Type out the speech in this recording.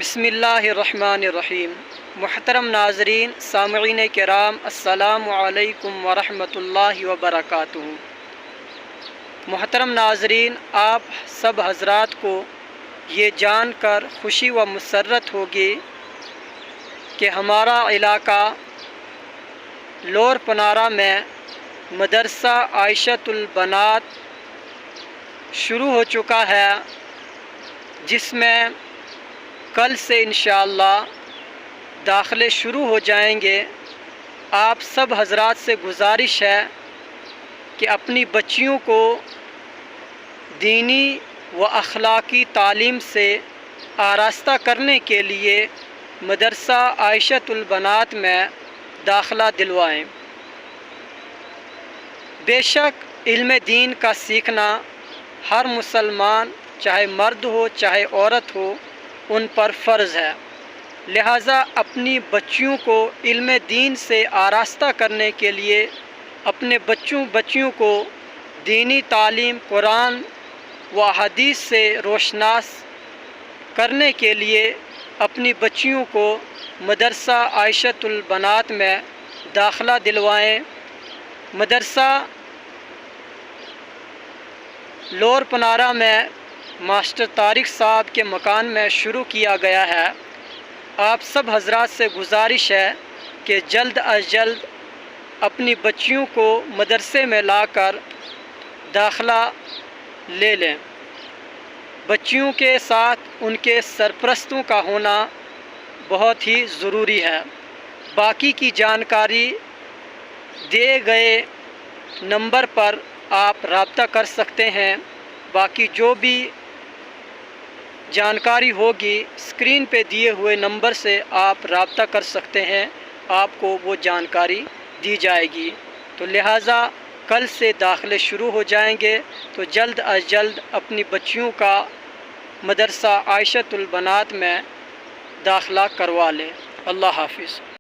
بسم اللہ الرحمن الرحیم۔ محترم ناظرین، سامعین کرام، السلام علیکم ورحمۃ اللہ وبرکاتہ۔ محترم ناظرین، آپ سب حضرات کو یہ جان کر خوشی و مسرت ہوگی کہ ہمارا علاقہ لور پنارہ میں مدرسہ عائشۃ البنات شروع ہو چکا ہے، جس میں کل سے انشاءاللہ داخلے شروع ہو جائیں گے۔ آپ سب حضرات سے گزارش ہے کہ اپنی بچیوں کو دینی و اخلاقی تعلیم سے آراستہ کرنے کے لیے مدرسہ عائشۃ البنات میں داخلہ دلوائیں۔ بے شک علم دین کا سیکھنا ہر مسلمان، چاہے مرد ہو چاہے عورت ہو، ان پر فرض ہے، لہٰذا اپنی بچیوں کو علم دین سے آراستہ کرنے کے لیے، اپنے بچیوں کو دینی تعلیم قرآن و حدیث سے روشناس کرنے کے لیے اپنی بچیوں کو مدرسہ عائشۃ البنات میں داخلہ دلوائیں۔ مدرسہ لور پنارہ میں ماسٹر طارق صاحب کے مکان میں شروع کیا گیا ہے۔ آپ سب حضرات سے گزارش ہے کہ جلد از جلد اپنی بچیوں کو مدرسے میں لا کر داخلہ لے لیں۔ بچیوں کے ساتھ ان کے سرپرستوں کا ہونا بہت ہی ضروری ہے۔ باقی کی جانکاری دیے گئے نمبر پر آپ رابطہ کر سکتے ہیں۔ باقی جو بھی جانکاری ہوگی اسکرین پہ دیے ہوئے نمبر سے آپ رابطہ کر سکتے ہیں، آپ کو وہ جانکاری دی جائے گی۔ تو لہٰذا کل سے داخلے شروع ہو جائیں گے، تو جلد از جلد اپنی بچیوں کا مدرسہ عائشۃ البنات میں داخلہ کروا لیں۔ اللہ حافظ۔